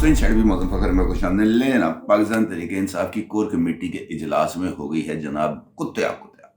नाज़रीन शर्ट भी मौसम फ़खर में खुशामदीद। लेकिन अब पाकिस्तान तहरीक इंसाफ की कोर कमेटी के इजलास में हो गई है जनाब कुत्ते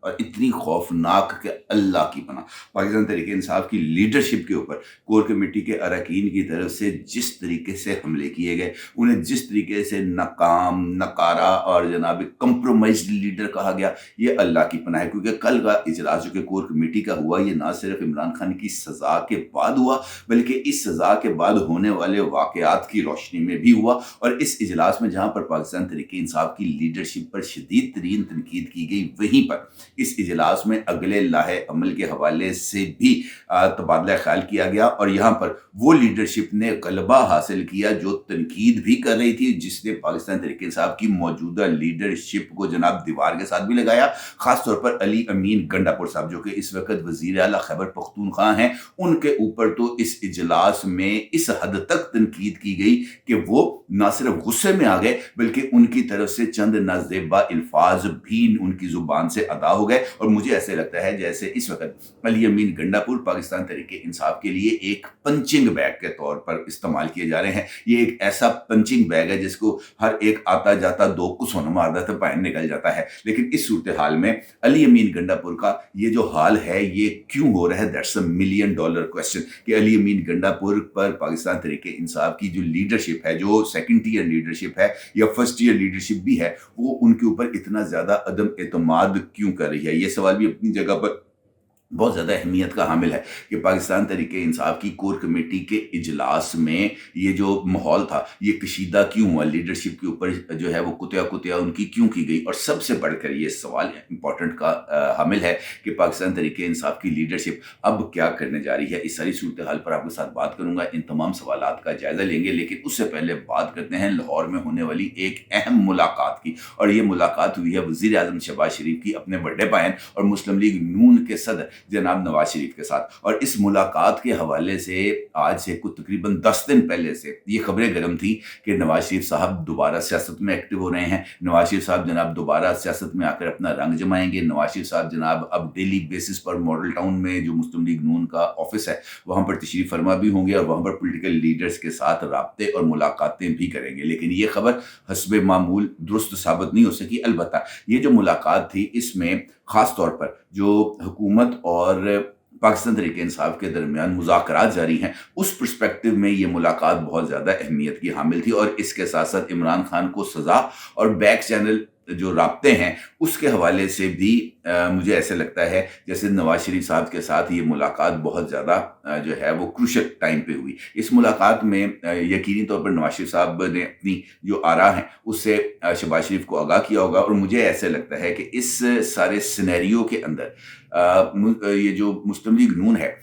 और इतनी खौफनाक कि अल्लाह की पनाह। पाकिस्तान तहरीक इंसाफ की लीडरशिप के ऊपर कोर कमेटी के अरकान की तरफ से जिस तरीके से हमले किए गए, उन्हें जिस तरीके से नाकाम, नकारा और जनाब कंप्रोमाइज्ड लीडर कहा गया, ये अल्लाह की पनाह है। क्योंकि कल का इजलास जो कि कोर कमेटी का हुआ, ये ना सिर्फ इमरान खान की सज़ा के बाद हुआ, बल्कि इस सज़ा के बाद होने वाले वाक़यात की रोशनी में भी हुआ। और इस इजलास में जहाँ पर पाकिस्तान तहरीक इंसाफ की लीडरशिप पर शदीद तरीन तनकीद की गई, वहीं पर इस इजलास में अगले लाहे अमल के हवाले से भी तबादला ख्याल किया गया। और यहाँ पर वो लीडरशिप ने गलबा हासिल किया जो तनकीद भी कर रही थी, जिसने पाकिस्तान तहरीक इंसाफ की मौजूदा लीडरशिप को जनाब दीवार के साथ भी लगाया। खासतौर पर अली अमीन गंडापुर साहब जो कि इस वक्त वज़ीर आला खैबर पख्तूनख्वा हैं, उनके ऊपर तो इस इजलास में इस हद तक तनकीद की गई कि वो ना सिर्फ गुस्से में आ गए, बल्कि उनकी तरफ से चंद नाजेबा अल्फाज भी उनकी जुबान से अदा हो गए। और मुझे ऐसे लगता है जैसे इस वक्त अली अमीन गंडापुर पाकिस्तान तहरीक इंसाफ के लिए एक पंचिंग बैग के तौर पर इस्तेमाल किए जा रहे हैं। ये एक ऐसा पंचिंग बैग है जिसको हर एक आता जाता दो को सोना मार देता है, बाहर निकल जाता है। लेकिन इस सूरत हाल में अली अमीन गंडापुर का ये जो हाल है, ये क्यों हो रहा है, दैट्स अ $1 मिलियन क्वेश्चन। कि अली अमीन गंडापुर पर पाकिस्तान तहरीक इंसाफ की जो लीडरशिप है, जो सेकंड टीयर लीडरशिप है या फर्स्ट टीयर लीडरशिप भी है, वो उनके ऊपर इतना ज्यादा अदम एतमाद क्यों कर रही है। ये सवाल भी अपनी जगह पर बहुत ज़्यादा अहमियत का हामिल है कि पाकिस्तान तहरीक इंसाफ की कोर कमेटी के इजलास में ये जो माहौल था, ये कशीदा क्यों हुआ, लीडरशिप के ऊपर जो है वो कुतिया उनकी क्यों की गई। और सबसे बढ़कर ये सवाल इंपॉर्टेंट का हामिल है कि पाकिस्तान तहरीक इंसाफ की लीडरशिप अब क्या करने जा रही है। इस सारी सूरत हाल पर आपके साथ बात करूंगा, इन तमाम सवालात का जायज़ा लेंगे। लेकिन उससे पहले बात करते हैं लाहौर में होने वाली एक अहम मुलाकात की। और ये मुलाकात हुई है वज़ीर आज़म शहबाज शरीफ की अपने बड़े बहन और मुस्लिम लीग नून के सदर जनाब नवाज शरीफ के साथ। और इस मुलाकात के हवाले से आज से कुछ तकरीबन 10 दिन पहले से ये खबरें गर्म थी कि नवाज शरीफ साहब दोबारा सियासत में एक्टिव हो रहे हैं। नवाज शरीफ साहब जनाब दोबारा सियासत में आकर अपना रंग जमाएंगे। नवाज शरीफ साहब जनाब अब डेली बेसिस पर मॉडल टाउन में जो मुस्लिम लीग नून का ऑफिस है, वहां पर तशरीफ फरमा भी होंगे और वहां पर पॉलिटिकल लीडर्स के साथ राब्ते और मुलाकातें भी करेंगे। लेकिन ये खबर हस्बे मामूल दुरुस्त साबित नहीं हो सकी। अलबत्ता ये जो मुलाकात थी, इसमें खास तौर पर जो हुकूमत और पाकिस्तान तहरीक इंसाफ के दरमियान मुज़ाकरात जारी हैं, उस पर्सपेक्टिव में ये मुलाकात बहुत ज़्यादा अहमियत की हामिल थी। और इसके साथ साथ इमरान खान को सज़ा और बैक चैनल जो राब्ते हैं उसके हवाले से भी मुझे ऐसे लगता है जैसे नवाज शरीफ साहब के साथ ये मुलाकात बहुत ज़्यादा जो है वो क्रूशल टाइम पे हुई। इस मुलाकात में यकीनी तौर पर नवाज शरीफ साहब ने अपनी जो आरा हैं उससे शहबाज शरीफ को आगाह किया होगा। और मुझे ऐसे लगता है कि इस सारे सिनेरियो के अंदर ये जो मुस्लिम लीग नून है,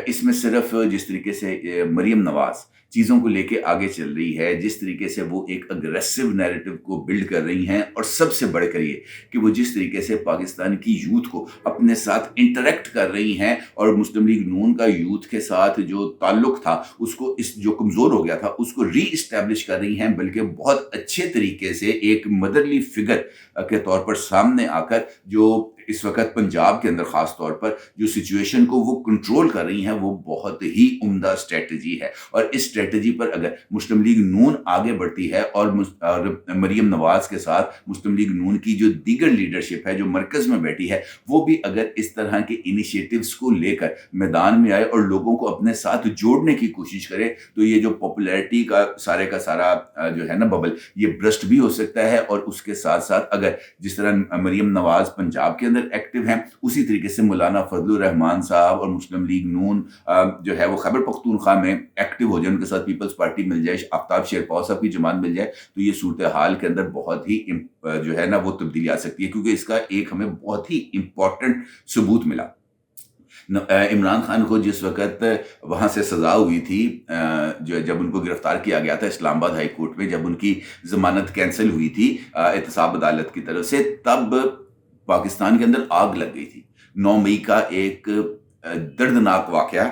इसमें सिर्फ जिस तरीके से मरीम नवाज चीज़ों को लेके आगे चल रही है, जिस तरीके से वो एक अग्रेसिव नैरेटिव को बिल्ड कर रही हैं, और सबसे बढ़कर ये कि वो जिस तरीके से पाकिस्तान की यूथ को अपने साथ इंटरेक्ट कर रही हैं और मुस्लिम लीग नून का यूथ के साथ जो ताल्लुक था उसको इस जो कमज़ोर हो गया था उसको री इस्टेब्लिश कर रही हैं, बल्कि बहुत अच्छे तरीके से एक मदरली फिगर के तौर पर सामने आकर जो इस वक्त पंजाब के अंदर खास तौर पर जो सिचुएशन को वो कंट्रोल कर रही हैं, वो बहुत ही उम्दा स्ट्रेटजी है। और इस स्ट्रेटजी पर अगर मुस्लिम लीग नून आगे बढ़ती है और मरीम नवाज के साथ मुस्लिम लीग नून की जो दीगर लीडरशिप है जो मरकज़ में बैठी है, वो भी अगर इस तरह के इनिशिएटिव्स को लेकर मैदान में आए और लोगों को अपने साथ जोड़ने की कोशिश करे, तो ये जो पॉपुलैरिटी का सारा जो है ना बबल, ये ब्रस्ट भी हो सकता है। और उसके साथ साथ अगर जिस तरह मरीम नवाज पंजाब के एक्टिव हैं, उसी तरीके से मौलाना फजलुर रहमान साहब और मुस्लिम लीग नून जो है वो खैबर पख्तूनख्वा में एक्टिव हो जाए, उनके साथ पीपल्स पार्टी मिल जाए, आफ्ताब शेरपाव साहब की जमात मिल जाए, तो ये सूरत हाल के अंदर बहुत ही जो है ना वो तब्दीली आ सकती है। क्योंकि इसका एक हमें बहुत ही इंपॉर्टेंट सबूत मिला। इमरान खान को जिस वक्त वहाँ से सज़ा हुई थी, जो जब उनको गिरफ्तार किया गया था इस्लामाबाद हाई कोर्ट में, जब उनकी ज़मानत कैंसिल हुई थी एहतसाब अदालत की तरफ से, तब पाकिस्तान के अंदर आग लग गई थी। 9 मई का एक दर्दनाक वाक़या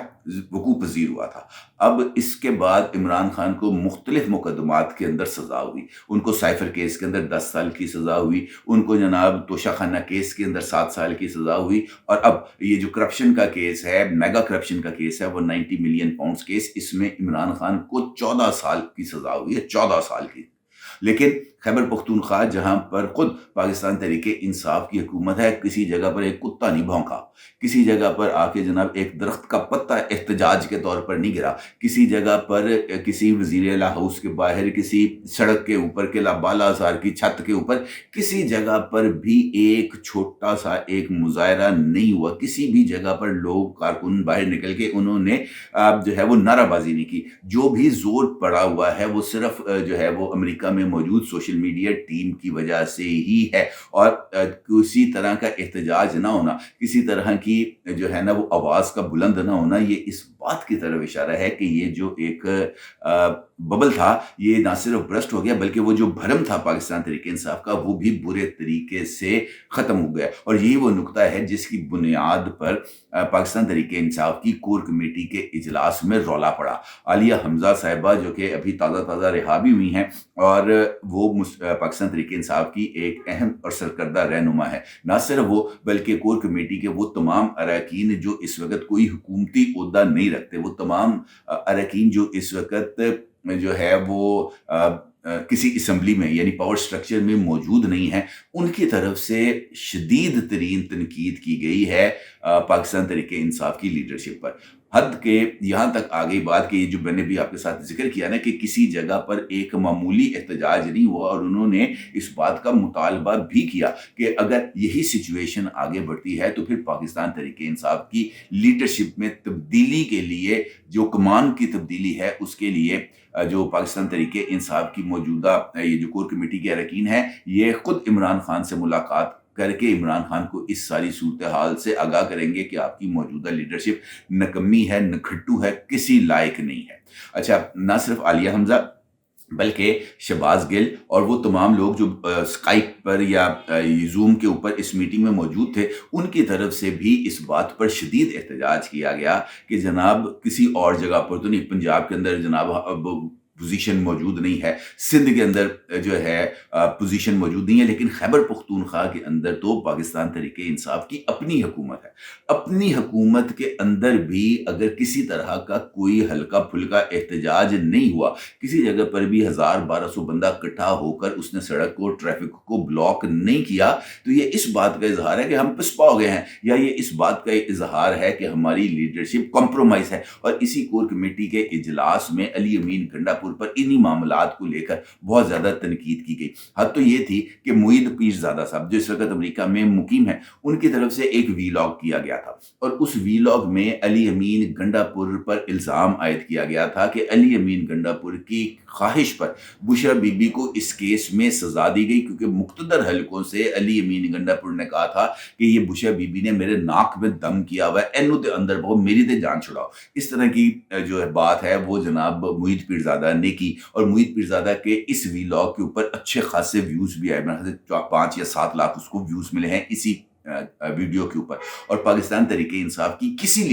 وقوع پذیر ہوا تھا۔ اب اس کے بعد عمران خان کو مختلف مقدمات کے اندر سزا ہوئی، ان کو سائفر کیس کے اندر 10 سال کی سزا ہوئی، ان کو جناب توشہ خانہ کیس کے اندر 7 سال کی سزا ہوئی، اور اب یہ جو کرپشن کا کیس ہے، میگا کرپشن کا کیس ہے، وہ 90 ملین پاؤنڈز کیس، اس میں عمران خان کو 14 سال کی سزا ہوئی ہے، 14 سال کی۔ لیکن خیبر پختونخوا جہاں پر خود پاکستان تحریک انصاف کی حکومت ہے، کسی جگہ پر ایک کتا نہیں بھونکا، کسی جگہ پر آ کے جناب ایک درخت کا پتا احتجاج کے طور پر نہیں گرا، کسی جگہ پر کسی وزیر اعلیٰ ہاؤس کے باہر، کسی سڑک کے اوپر، قلعہ بالا حصار کی چھت کے اوپر، کسی جگہ پر بھی ایک چھوٹا سا ایک مظاہرہ نہیں ہوا، کسی بھی جگہ پر لوگ کارکن باہر نکل کے انہوں نے جو ہے وہ نعرہ بازی نہیں کی۔ جو بھی زور پڑا ہوا ہے وہ صرف جو ہے وہ امریکہ میں موجود سوشل میڈیا ٹیم کی وجہ سے ہی ہے، اور کسی طرح کا احتجاج نہ ہونا، کسی طرح کی جو ہے نا وہ آواز کا بلند نہ ہونا، یہ اس بات کی طرف اشارہ ہے کہ یہ جو ایک ببل تھا یہ نہ صرف برسٹ ہو گیا، بلکہ وہ جو بھرم تھا پاکستان تحریک انصاف کا وہ بھی برے طریقے سے ختم ہو گیا۔ اور یہی وہ نقطہ ہے جس کی بنیاد پر پاکستان تحریک انصاف کی کور کمیٹی کے اجلاس میں رولا پڑا۔ عالیہ حمزہ صاحبہ جو کہ ابھی تازہ رہا بھی ہوئی ہیں، اور وہ پاکستان تحریک انصاف کی ایک اہم اور سرکردہ رہنما ہے، نہ صرف وہ بلکہ کور کمیٹی کے وہ تمام اراکین جو اس وقت کوئی حکومتی عہدہ نہیں رکھتے، وہ تمام اراکین جو اس وقت جو ہے وہ کسی اسمبلی میں یعنی پاور سٹرکچر میں موجود نہیں ہیں، ان کی طرف سے شدید ترین تنقید کی گئی ہے پاکستان تحریک انصاف کی لیڈرشپ پر، حد کے یہاں تک آ گئی بات کہ یہ جو میں نے بھی آپ کے ساتھ ذکر کیا نا کہ کسی جگہ پر ایک معمولی احتجاج نہیں ہوا، اور انہوں نے اس بات کا مطالبہ بھی کیا کہ اگر یہی سچویشن آگے بڑھتی ہے تو پھر پاکستان تحریک انصاف کی لیڈرشپ میں تبدیلی کے لیے، جو کمان کی تبدیلی ہے اس کے لیے جو پاکستان تحریک انصاف کی موجودہ یہ جو کور کمیٹی کے اراکین ہیں، یہ خود عمران خان سے ملاقات کر کے عمران خان کو اس ساری صورتحال سے آگاہ کریں گے کہ آپ کی موجودہ لیڈرشپ نکمی ہے، نکھٹو ہے، کسی لائق نہیں ہے۔ اچھا، نہ صرف عالیہ حمزہ بلکہ شہباز گل اور وہ تمام لوگ جو اسکائپ پر یا زوم کے اوپر اس میٹنگ میں موجود تھے، ان کی طرف سے بھی اس بات پر شدید احتجاج کیا گیا کہ جناب کسی اور جگہ پر تو نہیں، پنجاب کے اندر جناب پوزیشن موجود نہیں ہے، سندھ کے اندر جو ہے پوزیشن موجود نہیں ہے، لیکن خیبر پختونخوا کے اندر تو پاکستان تحریک انصاف کی اپنی حکومت ہے۔ اپنی حکومت کے اندر بھی اگر کسی طرح کا کوئی ہلکا پھلکا احتجاج نہیں ہوا، کسی جگہ پر بھی 1200 بندہ اکٹھا ہو کر اس نے سڑک کو، ٹریفک کو بلاک نہیں کیا، تو یہ اس بات کا اظہار ہے کہ ہم پسپا ہو گئے ہیں، یا یہ اس بات کا اظہار ہے کہ ہماری لیڈرشپ کمپرومائز ہے۔ اور اسی کور کمیٹی کے اجلاس میں علی امین گنڈا پر انہی معاملات کو لے کر بہت زیادہ تنقید کی گئی۔ حد تو یہ تھی کہ معید پیرزادہ صاحب جو اس وقت امریکہ میں مقیم ہیں، ان کی طرف سے ایک ویلاگ کیا گیا تھا، اور اس ویلاگ میں علی امین گنڈا پور پر الزام عائد کیا گیا تھا کہ علی امین گنڈا پور کی خواہش پر بشرا بی بی کو اس کیس میں سزا دی گئی، کیونکہ مقتدر حلقوں سے علی امین گنڈا پور نے کہا تھا کہ یہ بشرا بی بی نے میرے ناک میں دم کیا ہوا ہے، اینو دے اندر بہو میری تے جان چھڑاؤ۔ اس طرح کی جو بات ہے وہ جناب معید پیرزادہ نے کی، اور معید پیرزادہ کے اس ویلاگ کے اوپر اچھے خاصے ویوز بھی آئے، میرے خیال سے 5 یا 7 لاکھ اس کو ویوز ملے ہیں اسی ویڈیو کے اوپر۔ اور پاکستان تحریک انصاف کی کسی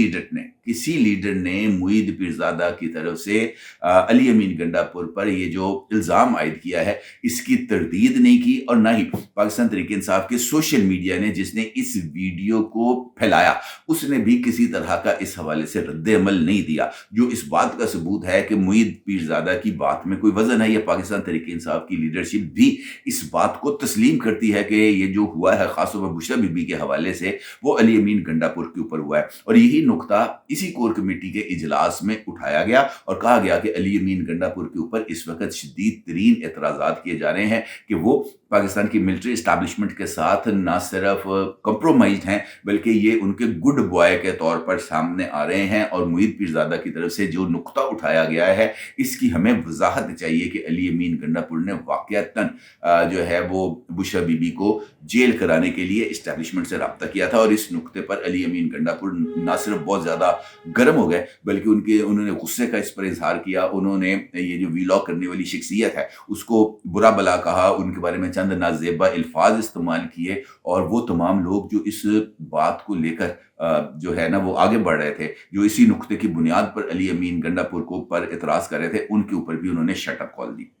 لیڈر نے معید پیرزادہ کی طرف سے علی امین گنڈا پور پر یہ جو الزام عائد کیا ہے اس کی تردید نہیں کی، اور نہ ہی پاکستان تحریک انصاف کے سوشل میڈیا نے جس نے اس ویڈیو کو پھیلایا اس نے بھی کسی طرح کا اس حوالے سے رد عمل نہیں دیا، جو اس بات کا ثبوت ہے کہ معید پیرزادہ کی بات میں کوئی وزن ہے، یا پاکستان تحریک انصاف کی لیڈرشپ بھی اس بات کو تسلیم کرتی ہے کہ یہ جو ہوا ہے خاص طور پر بشرا بی بی کے حوالے سے وہ علی امین گنڈا پور کے اوپر ہوا ہے۔ اور یہی نقطہ اسی کور کمیٹی کے اجلاس میں اٹھایا گیا اور کہا گیا کہ علی امین گنڈا پور کے اوپر اس وقت شدید ترین اعتراضات کیے جا رہے ہیں کہ وہ پاکستان کی ملٹری اسٹیبلشمنٹ کے ساتھ نہ صرف کمپرومائزڈ ہیں بلکہ یہ ان کے گڈ بوائے کے طور پر سامنے آ رہے ہیں، اور معید پیرزادہ کی طرف سے جو نقطہ اٹھایا گیا ہے اس کی ہمیں وضاحت چاہیے کہ علی امین گنڈا پور نے واقعتاً جو ہے وہ بشرا بی بی کو جیل کرانے کے لیے اسٹیبلشمنٹ سے رابطہ کیا تھا، اور اس نقطے پر علی امین گنڈا پور نہ صرف بہت زیادہ گرم ہو گئے بلکہ انہوں نے غصے کا اس پر اظہار کیا، انہوں نے یہ جو ویلاگ کرنے والی شخصیت ہے اس کو برا بلا کہا، ان کے بارے میں چند चंद नाज़ेबा अल्फाज इस्तेमाल किए, और वो तमाम लोग जो इस बात को लेकर जो है ना वो आगे बढ़ रहे थे, जो इसी नुक्ते की बुनियाद पर अली अमीन गंडापुर को पर एतराज़ कर रहे थे, उनके ऊपर भी उन्होंने शट अप कॉल दी।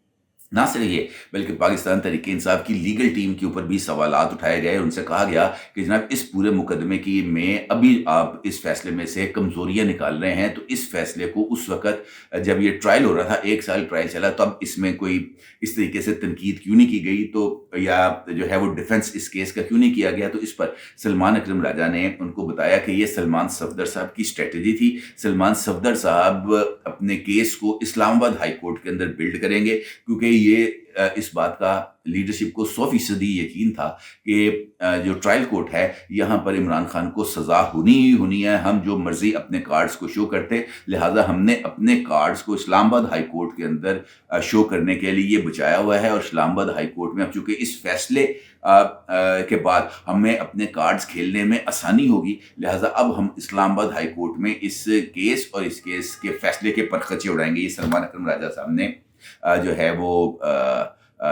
ना सिर्फ ये, बल्कि पाकिस्तान तहरीक इंसाफ की लीगल टीम के ऊपर भी सवालात उठाए गए। उनसे कहा गया कि जनाब इस पूरे मुकदमे की में अभी आप इस फैसले में से कमज़ोरियाँ निकाल रहे हैं, तो इस फैसले को उस वक़्त जब ये ट्रायल हो रहा था, 1 साल ट्रायल चला, तब इसमें कोई इस तरीके से तनकीद क्यों नहीं की गई, तो या जो है वो डिफेंस इस केस का क्यों नहीं किया गया। तो इस पर सलमान अकरम राजा ने उनको बताया कि ये सलमान सफदर साहब की स्ट्रेटजी थी। सलमान सफदर साहब अपने केस को इस्लामाबाद हाई कोर्ट के अंदर बिल्ड करेंगे, क्योंकि ये इस बात का लीडरशिप को 100% यकीन था कि जो ट्रायल कोर्ट है, यहाँ पर इमरान खान को सज़ा होनी ही होनी है। हम जो मर्ज़ी अपने कार्ड्स को शो करते, लिहाजा हमने अपने कार्ड्स को इस्लामाबाद हाई कोर्ट के अंदर शो करने के लिए ये बचाया हुआ है। और इस्लामाबाद हाई कोर्ट में अब चूँकि इस फैसले के बाद हमें अपने कार्ड्स खेलने में आसानी होगी, लिहाजा अब हम इस्लामाबाद हाई कोर्ट में इस केस और इस केस के फैसले के परखचे उड़ाएंगे। ये सलमान अकरम राजा साहब ने जो है वो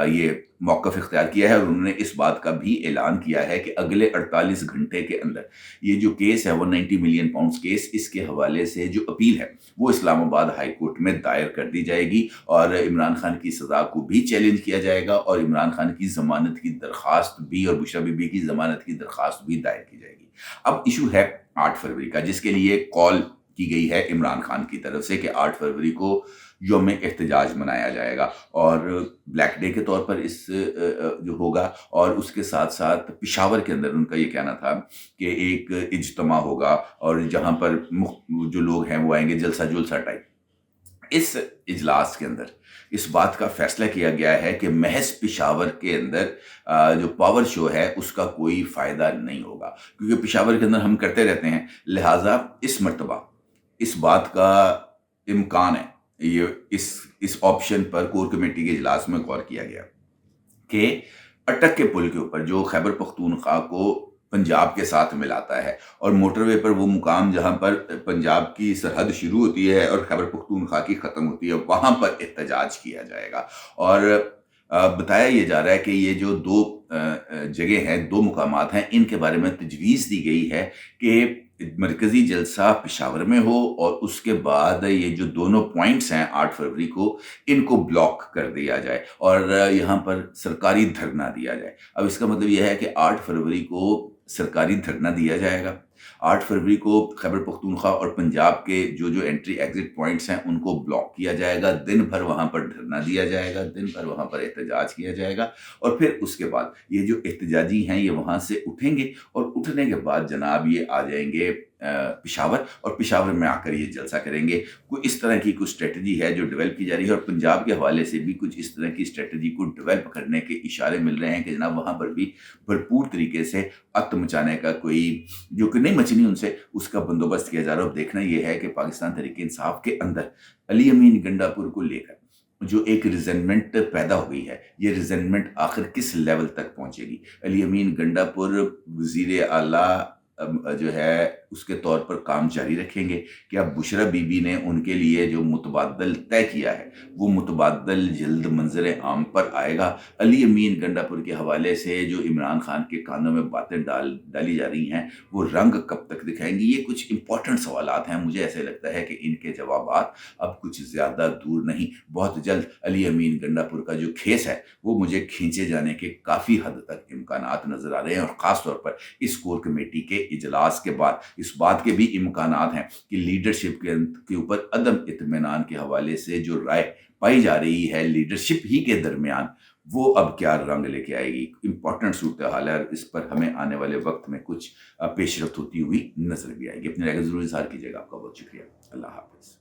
ये मौक़िफ़ इख्तियार किया है, और उन्होंने इस बात का भी ऐलान किया है कि अगले 48 घंटे के अंदर ये जो केस है वो 90 मिलियन पाउंड्स केस, इसके हवाले से जो अपील है वो इस्लामाबाद हाई कोर्ट में दायर कर दी जाएगी, और इमरान खान की सज़ा को भी चैलेंज किया जाएगा, और इमरान खान की ज़मानत की दरख्वास्त भी और बुशरा बीबी की ज़मानत की दरख्वास्त भी दायर की जाएगी। अब इशू है 8 फरवरी का, जिसके लिए कॉल की गई है इमरान खान की तरफ से कि 8 फरवरी को यौम एहतजाज मनाया जाएगा, और ब्लैक डे के तौर पर इस जो होगा, और उसके साथ साथ पेशावर के अंदर उनका ये कहना था कि एक इज्तिमा होगा, और जहाँ पर जो लोग हैं वो आएंगे, जलसा जुलसा टाइप। इस इजलास के अंदर इस बात का फैसला किया गया है कि महज पेशावर के अंदर जो पावर शो है उसका कोई फ़ायदा नहीं होगा, क्योंकि पेशावर के अंदर हम करते रहते हैं। लिहाजा इस मर्तबा इस बात का इम्कान है, ये इस ऑप्शन पर कोर कमेटी के इजलास में गौर किया गया कि अटक के पुल के ऊपर जो खैबर पख्तूनख्वा को पंजाब के साथ मिलाता है, और मोटरवे पर वो मुकाम जहाँ पर पंजाब की सरहद शुरू होती है और खैबर पख्तूनख्वा की ख़त्म होती है, वहाँ पर एहतजाज किया जाएगा। और बताया ये जा रहा है कि ये जो 2 जगह हैं, 2 मुकामात हैं, इनके बारे में तजवीज़ दी गई है कि मरकज़ी जलसा पेशावर में हो, और उसके बाद ये जो दोनों पॉइंट्स हैं 8 फरवरी को, इनको ब्लॉक कर दिया जाए और यहाँ पर सरकारी धरना दिया जाए। अब इसका मतलब यह है कि 8 फरवरी को सरकारी धरना दिया जाएगा। 8 फरवरी को खैबर पख्तूनख्वा और पंजाब के जो एंट्री एग्जिट पॉइंट्स हैं उनको ब्लॉक किया जाएगा। दिन भर वहाँ पर धरना दिया जाएगा, दिन भर वहाँ पर एहतजाज किया जाएगा, और फिर उसके बाद ये जो एहतजाजी हैं ये वहाँ से उठेंगे, और उठने के बाद जनाब ये आ जाएंगे पेशावर, और पेशावर में आकर ये जलसा करेंगे। कोई इस तरह की कुछ स्ट्रेटजी है जो डेवलप की जा रही है, और पंजाब के हवाले से भी कुछ इस तरह की स्ट्रेटजी को डेवलप करने के इशारे मिल रहे हैं कि जनाब वहाँ पर भी भरपूर तरीके से अत मचाने का कोई जो कि नहीं मचनी उनसे, उसका बंदोबस्त किया जा रहा है। अब देखना ये है कि पाकिस्तान तहरीक इंसाफ के अंदर अली अमीन गंडापुर को लेकर जो एक रिजेंटमेंट पैदा हो गई है, ये रिजेंटमेंट आखिर किस लेवल तक पहुँचेगी। अली अमीन गंडापुर वज़ीर आला जो है उसके तौर पर काम जारी रखेंगे, क्या बुशरा बीबी ने उनके लिए जो मुतबादल तय किया है वो मुतबादल जल्द मंजर आम पर आएगा। अली अमीन गंडापुर के हवाले से जो इमरान खान के कानों में बातें डाली जा रही हैं वो रंग कब तक दिखाएंगी। ये कुछ इंपॉर्टेंट सवालात हैं, मुझे ऐसे लगता है कि इनके जवाबात अब कुछ ज़्यादा दूर नहीं, बहुत जल्द अली अमीन गंडापुर का जो खेस है वो मुझे खींचे जाने के काफ़ी हद तक इम्कानात नज़र आ रहे हैं। और ख़ास तौर पर इस कोर कमेटी के इजलास के बाद इस बात के भी इम्कानात हैं कि लीडरशिप के ऊपर अदम इत्मीनान के हवाले से जो राय पाई जा रही है लीडरशिप ही के दरमियान, वो अब क्या रंग लेके आएगी। इंपॉर्टेंट सूरत हाल है, इस पर हमें आने वाले वक्त में कुछ पेशरफ्त होती हुई नजर भी आएगी। अपनी राय का जरूर इज़हार कीजिएगा। आपका बहुत शुक्रिया। अल्लाह हाफ़िज़।